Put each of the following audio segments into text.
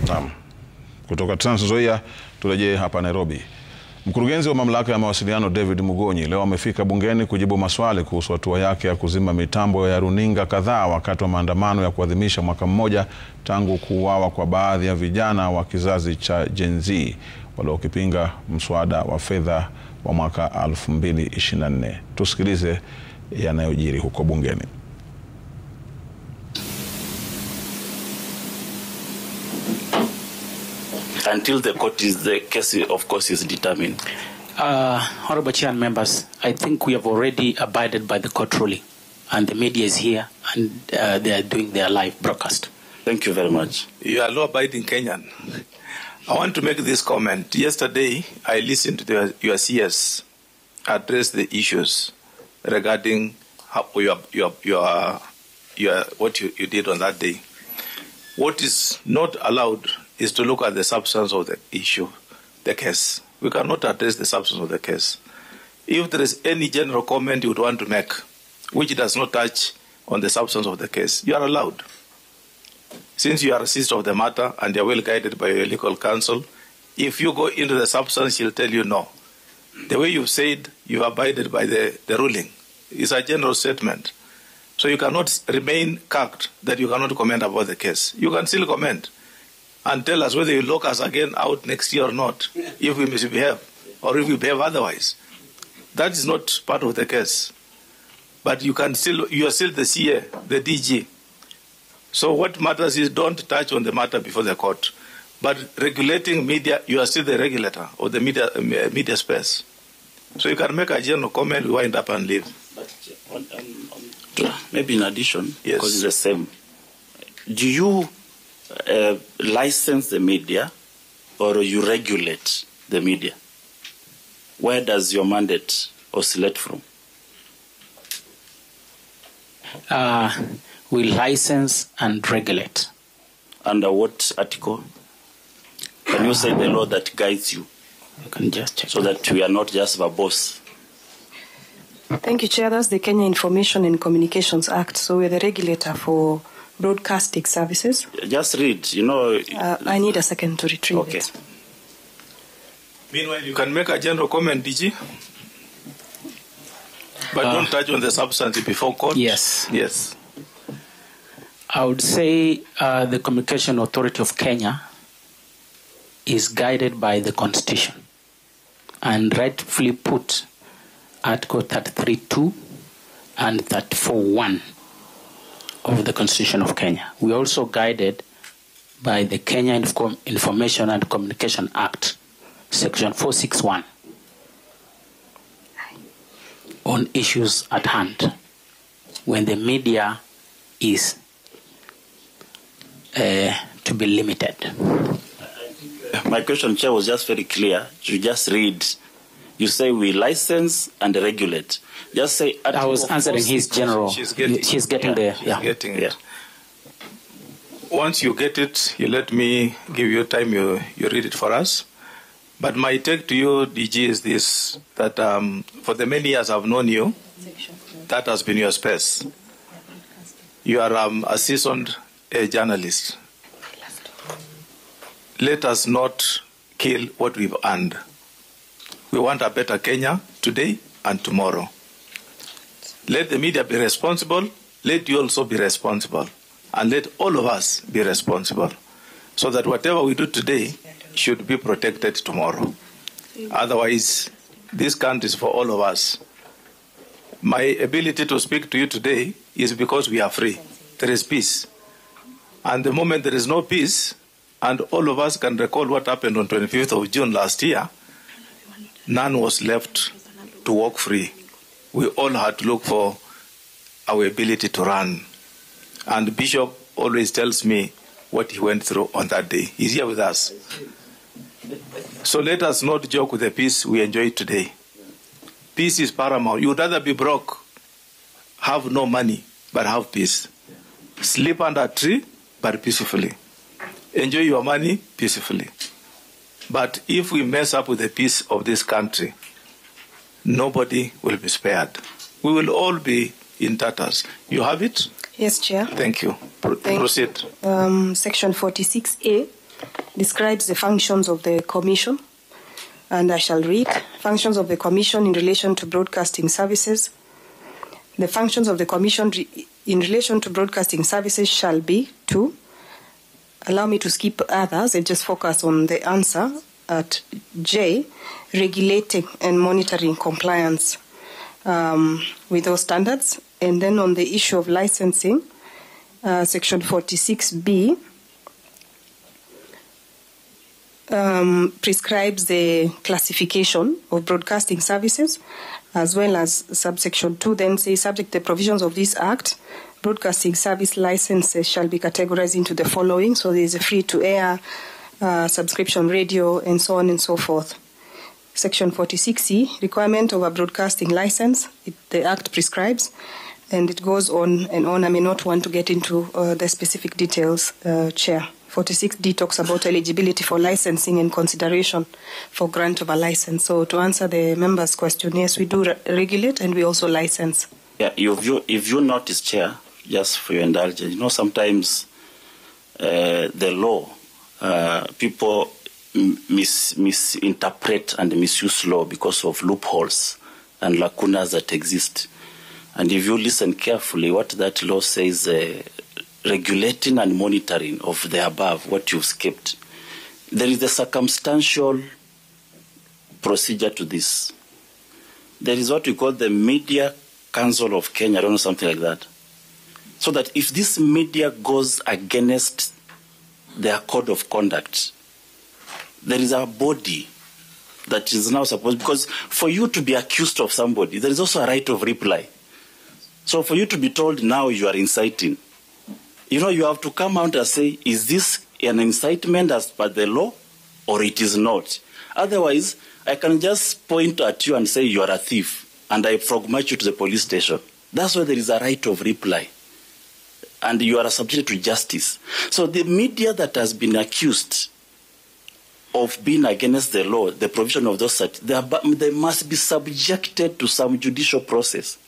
Naam. Kutoka Trans Nzoia turejee hapa Nairobi. Mkurugenzi wa mamlaka ya mawasiliano David Mugonyi leo amefika bungeni kujibu maswali kuhusu hatua yake ya kuzima mitambo ya runinga kadhaa wakati wa maandamano ya kuadhimisha mwaka mmoja tangu kuuawa kwa baadhi ya vijana wa kizazi cha Gen Z waliokipinga mswada wa fedha wa mwaka 2024. Tusikilize yanayojiri huko bungeni. Until the case of course is determined. Honorable Chair and members, I think we have already abided by the court ruling, and the media is here, and they are doing their live broadcast. Thank you very much. You are law-abiding Kenyan. I want to make this comment. Yesterday, I listened to your CS address the issues regarding how what you did on that day. What is not allowed is to look at the substance of the issue, the case. We cannot address the substance of the case. If there is any general comment you would want to make, which does not touch on the substance of the case, you are allowed. Since you are a sister of the matter and you are well guided by your legal counsel, if you go into the substance, she'll tell you no. The way you've said you abided by the ruling is a general statement. So you cannot remain cucked that you cannot comment about the case. You can still comment and tell us whether you lock us again out next year or not, if we misbehave, or if we behave otherwise. That is not part of the case. But you are still the CA, the DG. So what matters is don't touch on the matter before the court. But regulating media, you are still the regulator of the media space. So you can make a general comment, wind up and leave. But maybe in addition, yes, because it's the same, do you license the media or you regulate the media? Where does your mandate oscillate from? We license and regulate. Under what article? Can you say the law that guides you? You can just check. So that we are not just verbose. Thank you, Chair. That's the Kenya Information and Communications Act. So we're the regulator for broadcasting services. Just read, you know. I need a second to retrieve okay. it. Meanwhile, you can make a general comment, DG. But don't touch on the substance before court. Yes. Yes. I would say the Communication Authority of Kenya is guided by the Constitution and rightfully put Article 33(2) and 34(1) of the Constitution of Kenya. We are also guided by the Kenya Information and Communication Act, Section 461, on issues at hand when the media is to be limited. My question, Chair, was just very clear. You just read. You say we license and regulate. Just say. I was answering his general. She's getting there. Yeah. Getting it. Once you get it, you let me give you time. You read it for us. But my take to you, DG, is this: that for the many years I've known you, that has been your space. You are a seasoned journalist. Let us not kill what we've earned. We want a better Kenya today and tomorrow. Let the media be responsible. Let you also be responsible. And let all of us be responsible. So that whatever we do today should be protected tomorrow. Otherwise, this country is for all of us. My ability to speak to you today is because we are free. There is peace. And the moment there is no peace, and all of us can recall what happened on 25th of June last year, none was left to walk free. We all had to look for our ability to run. And Bishop always tells me what he went through on that day. He's here with us. So let us not joke with the peace we enjoy today. Peace is paramount. You would rather be broke, have no money, but have peace. Sleep under a tree, but peacefully. Enjoy your money peacefully. But if we mess up with the peace of this country, nobody will be spared. We will all be in tatters. You have it? Yes, Chair. Thank you. Proceed. Section 46A describes the functions of the Commission, and I shall read. Functions of the Commission in relation to broadcasting services. The functions of the Commission in relation to broadcasting services shall be to, allow me to skip others and just focus on the answer at J, regulating and monitoring compliance with those standards. And then on the issue of licensing, Section 46B prescribes the classification of broadcasting services, as well as subsection 2 then says, subject to the provisions of this Act, broadcasting service licenses shall be categorized into the following. So there is a free-to-air, subscription radio, and so on and so forth. Section 46C, requirement of a broadcasting license, the Act prescribes, and it goes on and on. I may not want to get into the specific details, Chair. 46D talks about eligibility for licensing and consideration for grant of a license. So to answer the member's question, yes, we do regulate and we also license. Yeah, if you notice, Chair, just for your indulgence, sometimes the law, people misinterpret and misuse law because of loopholes and lacunas that exist. And if you listen carefully, what that law says, regulating and monitoring of the above, what you've skipped, there is a circumstantial procedure to this. There is what we call the Media Council of Kenya, I don't know, something like that. So that if this media goes against their code of conduct, there is a body that is now supposed, because for you to be accused of somebody, there is also a right of reply. So for you to be told now you are inciting, you have to come out and say, is this an incitement as per the law or it is not? Otherwise, I can just point at you and say you are a thief and I frog-march you to the police station. That's why there is a right of reply. And you are subject to justice. So the media that has been accused of being against the law, the provision of those, they must be subjected to some judicial process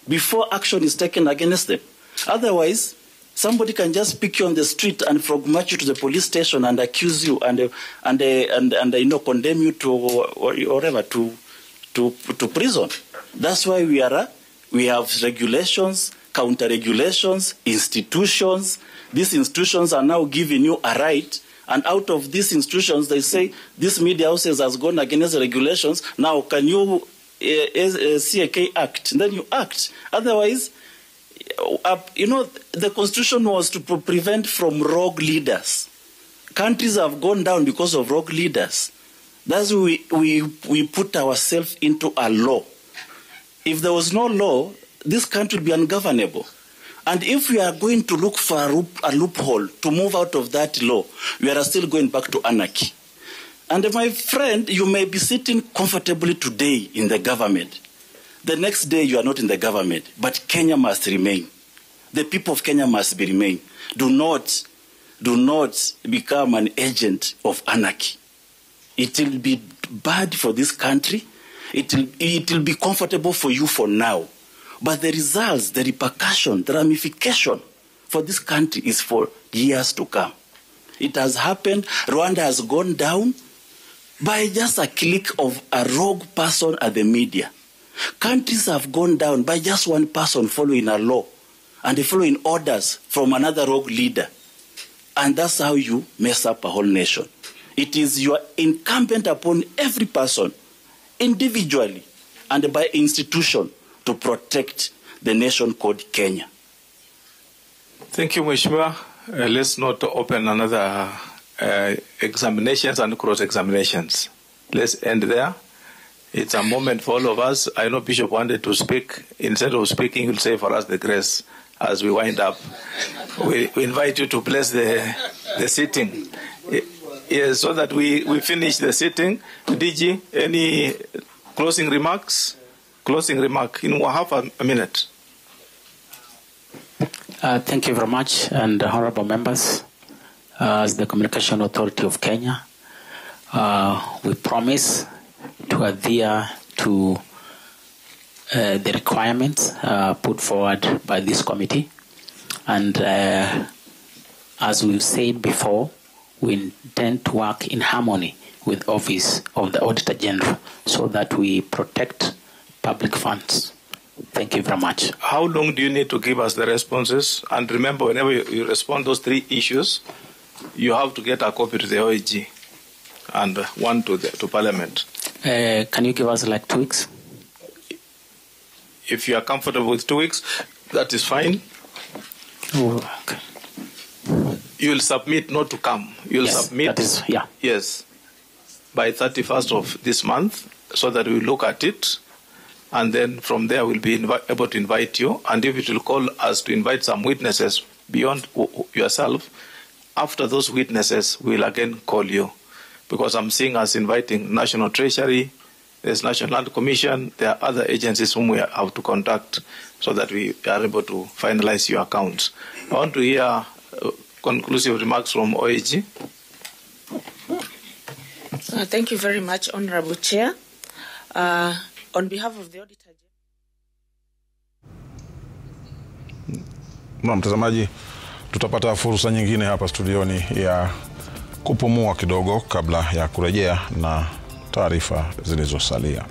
before action is taken against them. Otherwise, somebody can just pick you on the street and frog-march you to the police station and accuse you and condemn you to whatever to prison. That's why we have regulations, counter-regulations, institutions. These institutions are now giving you a right, and out of these institutions, they say this media houses has gone against the regulations. Now, can you CAK act? And then you act. Otherwise, the Constitution was to prevent from rogue leaders. Countries have gone down because of rogue leaders. That's why we put ourselves into a law. If there was no law, this country would be ungovernable. And if we are going to look for a loophole to move out of that law, we are still going back to anarchy. And my friend, you may be sitting comfortably today in the government. The next day you are not in the government, but Kenya must remain. The people of Kenya must remain. Do not become an agent of anarchy. It will be bad for this country. It will be comfortable for you for now. But the results, the repercussion, the ramification for this country is for years to come. It has happened. Rwanda has gone down by just a click of a rogue person at the media. Countries have gone down by just one person following a law and following orders from another rogue leader. And that's how you mess up a whole nation. It is your incumbent upon every person, individually and by institution, to protect the nation called Kenya. Thank you, Mheshimiwa. Let's not open another examinations and cross-examinations. Let's end there. It's a moment for all of us. I know Bishop wanted to speak. Instead of speaking, he'll say for us the grace as we wind up. We invite you to bless the sitting. Yes, so that we finish the sitting. DG, any closing remarks? Closing remark in half a minute. Thank you very much, and honorable members. As the Communication Authority of Kenya, we promise to adhere to the requirements put forward by this committee. And as we've said before, we intend to work in harmony with the Office of the Auditor General so that we protect public funds. Thank you very much. How long do you need to give us the responses? And remember, whenever you respond those 3 issues, you have to get a copy to the OAG and one to Parliament. Can you give us like 2 weeks? If you are comfortable with 2 weeks, that is fine. Oh, okay. You will submit, not to come. You will submit. That is, yeah. Yes, by 31st of this month, so that we look at it, and then from there we'll be able to invite you. And if it will call us to invite some witnesses beyond yourself, after those witnesses, we'll again call you, because I'm seeing us inviting National Treasury, there's National Land Commission, there are other agencies whom we have to contact so that we are able to finalize your accounts. I want to hear conclusive remarks from OAG. Thank you very much, Honorable Chair. On behalf of the Auditor General. Mtazamaji, tutapata fursa nyingine hapa studioni ya kupumua kidogo kabla ya kurejea na taarifa zilizosalia.